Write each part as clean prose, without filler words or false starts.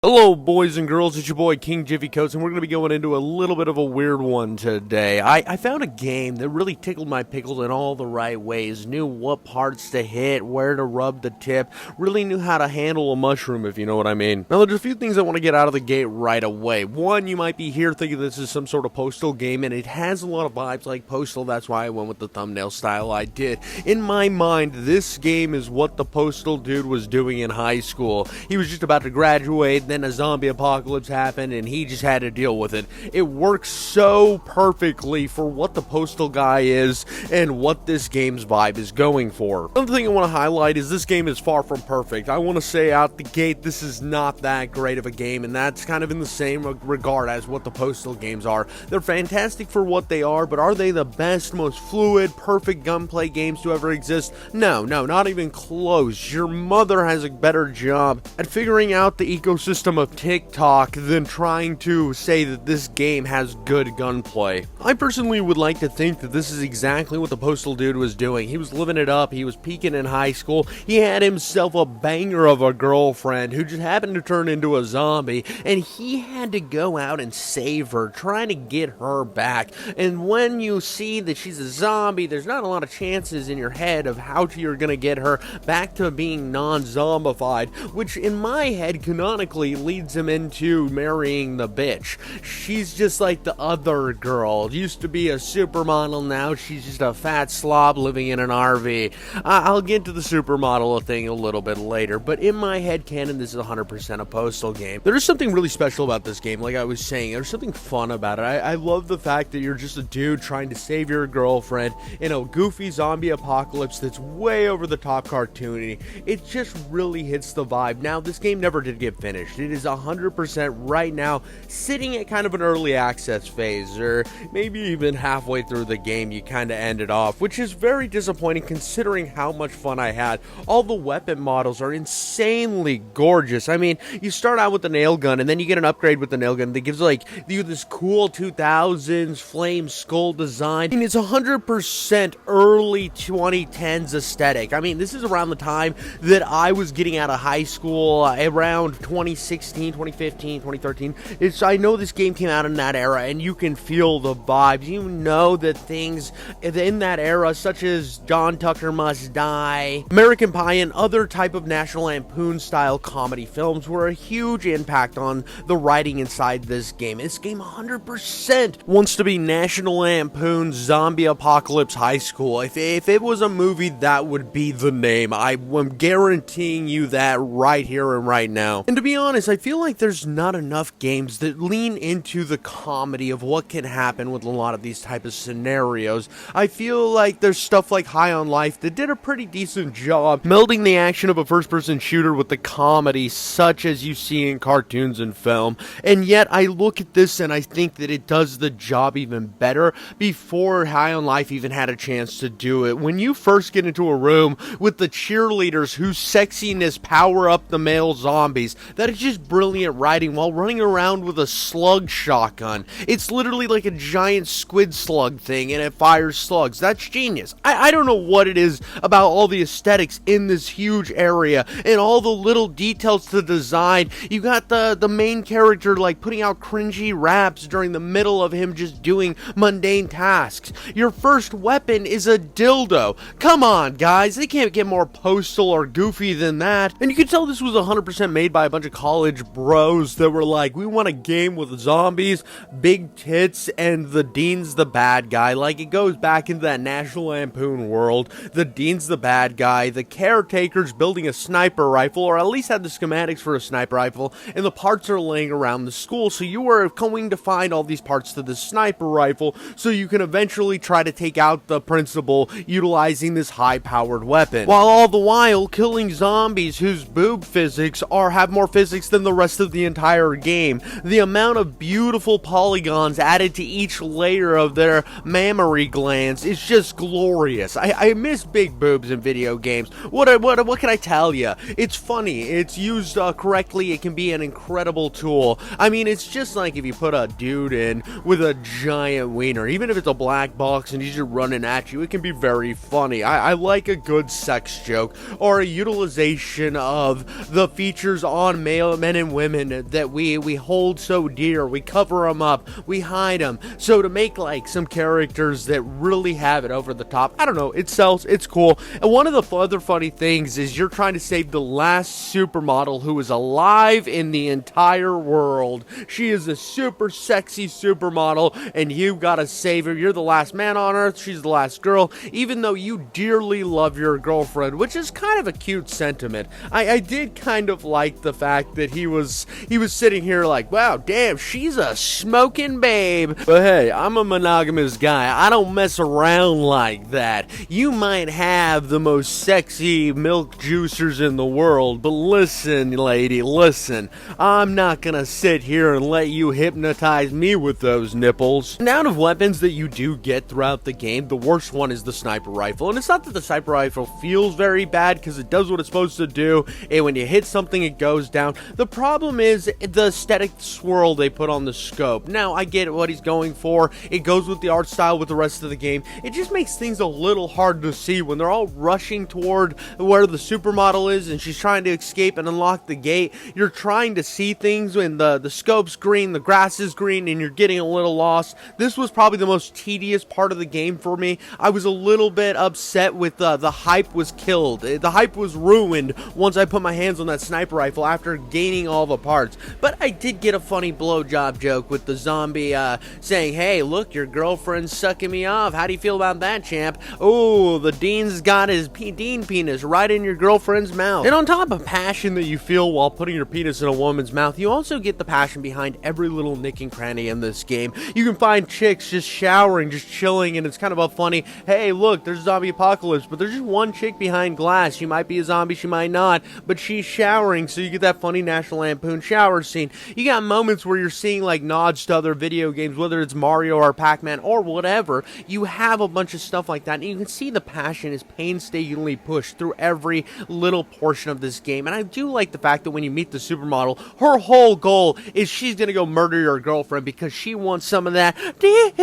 Hello boys and girls, it's your boy King Jiffy Coats, and we're going to be going into a little bit of a weird one today. I found a game that really tickled my pickles in all the right ways, knew what parts to hit, where to rub the tip, really knew how to handle a mushroom, if you know what I mean. Now there's a few things I want to get out of the gate right away. One, you might be here thinking this is some sort of Postal game, and it has a lot of vibes like Postal, that's why I went with the thumbnail style I did. In my mind, this game is what the Postal Dude was doing in high school. He was just about to graduate, then a zombie apocalypse happened and he just had to deal with it. It works so perfectly for what the Postal guy is and what this game's vibe is going for. Another thing I want to highlight is this game is far from perfect. I want to say out the gate this is not that great of a game, and that's kind of in the same regard as what the Postal games are. They're fantastic for what they are, but are they the best, most fluid, perfect gunplay games to ever exist? No, not even close. Your mother has a better job at figuring out the ecosystem of TikTok than trying to say that this game has good gunplay. I personally would like to think that this is exactly what the Postal Dude was doing. He was living it up, he was peaking in high school, he had himself a banger of a girlfriend who just happened to turn into a zombie, and he had to go out and save her, trying to get her back. And when you see that she's a zombie, there's not a lot of chances in your head of how you're gonna get her back to being non-zombified, which in my head canonically leads him into marrying the bitch. She's just like the other girl. Used to be a supermodel, now she's just a fat slob living in an RV. I'll get to the supermodel thing a little bit later, but in my head canon, this is 100% a Postal game. There is something really special about this game, like I was saying. There's something fun about it. I love the fact that you're just a dude trying to save your girlfriend in a goofy zombie apocalypse that's way over the top cartoony. It just really hits the vibe. Now, this game never did get finished. It is 100% right now sitting at kind of an early access phase, or maybe even halfway through the game you kind of end it off, which is very disappointing considering how much fun I had. All the weapon models are insanely gorgeous. I mean, you start out with the nail gun and then you get an upgrade with the nail gun that gives like you this cool 2000s flame skull design. I mean, it's 100% early 2010s aesthetic. I mean, this is around the time that I was getting out of high school, around 2016, 2015, 2013. I know this game came out in that era, and you can feel the vibes. You know that things in that era, such as John Tucker Must Die, American Pie, and other type of National Lampoon style comedy films were a huge impact on the writing inside this game. This game 100% wants to be National Lampoon's Zombie Apocalypse High School. If it was a movie, that would be the name. I am guaranteeing you that right here and right now. And to be honest, I feel like there's not enough games that lean into the comedy of what can happen with a lot of these type of scenarios. I feel like there's stuff like High on Life that did a pretty decent job melding the action of a first-person shooter with the comedy such as you see in cartoons and film. And yet I look at this and I think that it does the job even better before High on Life even had a chance to do it. When you first get into a room with the cheerleaders whose sexiness power up the male zombies, that is just brilliant writing while running around with a slug shotgun. It's literally like a giant squid slug thing and it fires slugs. That's genius. I don't know what it is about all the aesthetics in this huge area and all the little details to design. You got the main character like putting out cringy raps during the middle of him just doing mundane tasks. Your first weapon is a dildo. Come on, guys. They can't get more postal or goofy than that. And you can tell this was 100% made by a bunch of college bros that were like, we want a game with zombies, big tits, and the dean's the bad guy. Like, it goes back into that National Lampoon world. The dean's the bad guy. The caretaker's building a sniper rifle, or at least had the schematics for a sniper rifle, and the parts are laying around the school. So you are going to find all these parts to the sniper rifle so you can eventually try to take out the principal utilizing this high-powered weapon, while all the while killing zombies whose boob physics have more physics than the rest of the entire game. The amount of beautiful polygons added to each layer of their mammary glands is just glorious. I miss big boobs in video games. What can I tell you? It's funny. It's used correctly. It can be an incredible tool. I mean, it's just like if you put a dude in with a giant wiener, even if it's a black box and he's just running at you, it can be very funny. I like a good sex joke or a utilization of the features on male men and women that we hold so dear. We cover them up, we hide them. So to make like some characters that really have it over the top, I don't know, it sells, it's cool. And one of the other funny things is you're trying to save the last supermodel who is alive in the entire world. She is a super sexy supermodel, and you gotta save her. You're the last man on earth, she's the last girl, even though you dearly love your girlfriend, which is kind of a cute sentiment. I did kind of like the fact that he was sitting here like, wow, damn, she's a smoking babe. But hey, I'm a monogamous guy. I don't mess around like that. You might have the most sexy milk juicers in the world, but listen, lady, listen. I'm not gonna sit here and let you hypnotize me with those nipples. And out of weapons that you do get throughout the game, the worst one is the sniper rifle. And it's not that the sniper rifle feels very bad, because it does what it's supposed to do, and when you hit something it goes down. The problem is the aesthetic swirl they put on the scope. Now, I get what he's going for. It goes with the art style with the rest of the game. It just makes things a little hard to see when they're all rushing toward where the supermodel is and she's trying to escape and unlock the gate. You're trying to see things when the scope's green, the grass is green, and you're getting a little lost. This was probably the most tedious part of the game for me. I was a little bit upset with the hype was killed. The hype was ruined once I put my hands on that sniper rifle after gaining all the parts. But I did get a funny blowjob joke with the zombie saying, hey, look, your girlfriend's sucking me off. How do you feel about that, champ? Oh, the dean's got his dean penis right in your girlfriend's mouth. And on top of passion that you feel while putting your penis in a woman's mouth, you also get the passion behind every little nick and cranny in this game. You can find chicks just showering, just chilling, and it's kind of a funny, hey, look, there's a zombie apocalypse, but there's just one chick behind glass. She might be a zombie, she might not, but she's showering, so you get that funny National Lampoon shower scene. You got moments where you're seeing like nods to other video games, whether it's Mario or Pac-Man or whatever. You have a bunch of stuff like that, and you can see the passion is painstakingly pushed through every little portion of this game. And I do like the fact that when you meet the supermodel, her whole goal is she's gonna go murder your girlfriend because she wants some of that dick.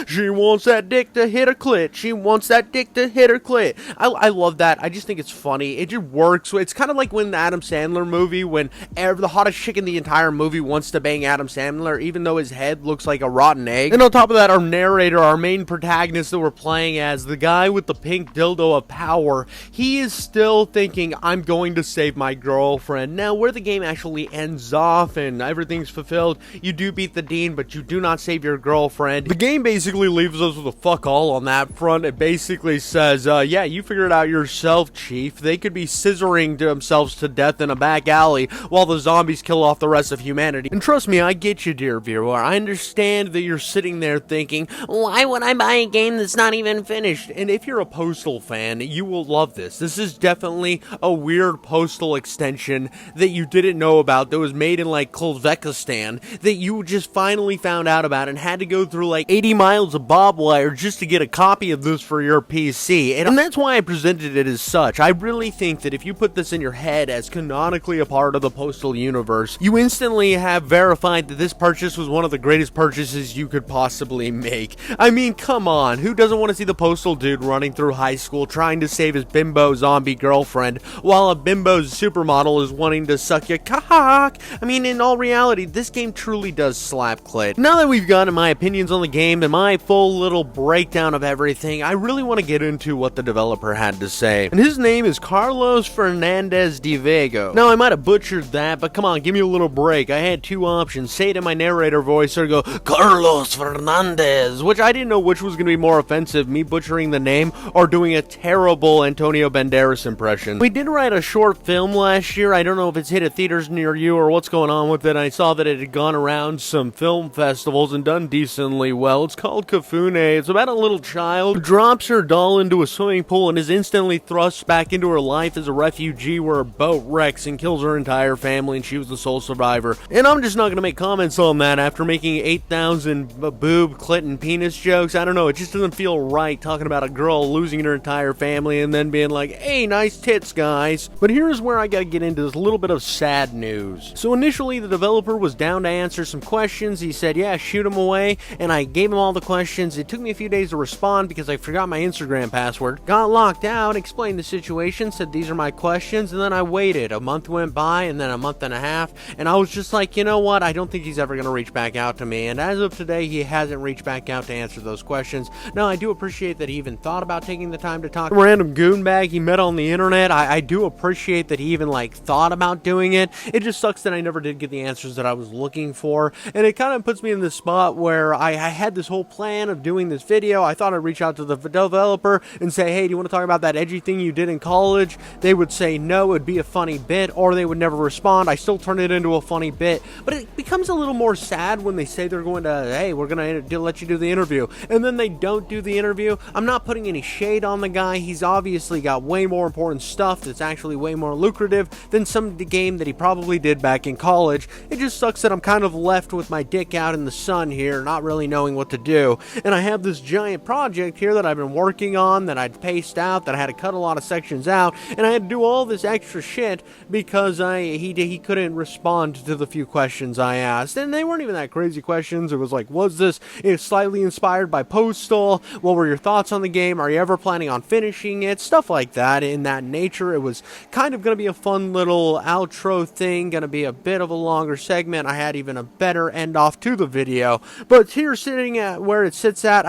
She wants that dick to hit her clit. She wants that dick to hit her clit. I love that. I just think it's funny. It just works. It's kind of like when the Adam Sandler movie, when the hottest chick in the entire movie wants to bang Adam Sandler, even though his head looks like a rotten egg. And on top of that, our narrator, our main protagonist that we're playing as, the guy with the pink dildo of power, he is still thinking, I'm going to save my girlfriend. Now, where the game actually ends off and everything's fulfilled, you do beat the dean, but you do not save your girlfriend. The game basically leaves us with a fuck all on that front. It basically says, yeah, you figure it out yourself, chief. They could be scissoring themselves to death in a back alley while the zombies kill off the rest of humanity. And trust me, I get you, dear viewer. I understand that you're sitting there thinking, why would I buy a game that's not even finished? And if you're a Postal fan, you will love this. This is definitely a weird Postal extension that you didn't know about, that was made in like Uzbekistan, that you just finally found out about and had to go through like 80 miles of barbed wire just to get a copy of this for your PC. And that's why I presented it as such. I really think that if you put this in your head as canonically a part of the Postal universe, you instantly have verified that this purchase was one of the greatest purchases you could possibly make. I mean, come on, who doesn't want to see the Postal Dude running through high school trying to save his bimbo zombie girlfriend while a bimbo supermodel is wanting to suck your cock? I mean, in all reality, this game truly does slap clit. Now that we've gotten my opinions on the game and my full little breakdown of everything, I really want to get into what the developer had to say. And his name is Carlos Fernandez de Vego. Now, I might have butchered that, but come on, give me a little break. I had two options: say it in my narrator voice or go, Carlos Fernandez, which I didn't know which was going to be more offensive, me butchering the name or doing a terrible Antonio Banderas impression. We did write a short film last year. I don't know if it's hit at theaters near you or what's going on with it. I saw that it had gone around some film festivals and done decently well. It's called Kafune. It's about a little child who drops her doll into a swimming pool and is instantly thrust back into her life as a refugee where a boat wrecks and kills her entire family, and she was the sole survivor. And I'm just not going to make comments on that after making 8,000 boob, clit, and penis jokes. I don't know, it just doesn't feel right talking about a girl losing her entire family and then being like, hey, nice tits, guys. But here's where I gotta get into this little bit of sad news. So initially, the developer was down to answer some questions. He said, yeah, shoot them away, and I gave him all the questions. It took me a few days to respond because I forgot my Instagram password. Got locked out, explained the situation, said these are my questions, and then I waited. A month went by, and then a month and a half, and I was just like, you know what, I don't think he's ever going to reach back out to me, and as of today, he hasn't reached back out to answer those questions. Now, I do appreciate that he even thought about taking the time to talk to a random goonbag he met on the internet. I do appreciate that he even, like, thought about doing it. It just sucks that I never did get the answers that I was looking for, and it kind of puts me in this spot where I had this whole plan of doing this video. I thought I'd reach out to the developer and say, hey, do you want to talk about that edgy thing you did in college? They would say no, it'd be a funny bit, or they would never respond. I still turn it into a funny bit, but it becomes a little more sad when they say they're going to, hey, we're going to let you do the interview, and then they don't do the interview. I'm not putting any shade on the guy. He's obviously got way more important stuff that's actually way more lucrative than some game that he probably did back in college. It just sucks that I'm kind of left with my dick out in the sun here, not really knowing what to do, and I have this giant project here that I've been working on, that I'd paced out, that I had to cut a lot of sections out, and I had to do all this extra shit because he couldn't respond to the few questions I asked, and they weren't even that crazy questions. It was like, was this slightly inspired by Postal? What were your thoughts on the game? Are you ever planning on finishing it? Stuff like that, in that nature. It was kind of going to be a fun little outro thing, going to be a bit of a longer segment. I had even a better end off to the video, but here, sitting at where it sits at,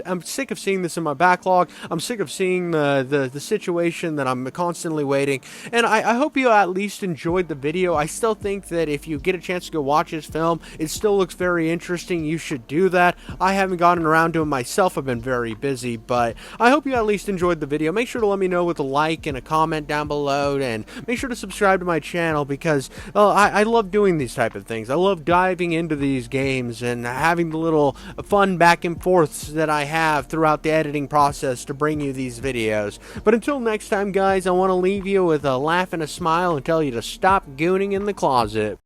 I'm sick of seeing this in my backlog. I'm sick of seeing the situation that I'm constantly waiting, and I hope you at least enjoyed the video. I still think that if you get a chance to go watch this film, it still looks very interesting. You should do that. I haven't gotten around to it myself. I've been very busy, but I hope you at least enjoyed the video. Make sure to let me know with a like and a comment down below, and make sure to subscribe to my channel because I love doing these type of things. I love diving into these games and having the little fun back and forths that I have throughout the editing process to bring you these videos. But until next time, guys, I want to leave you with a laugh and a smile and tell you to stop gooning in the closet.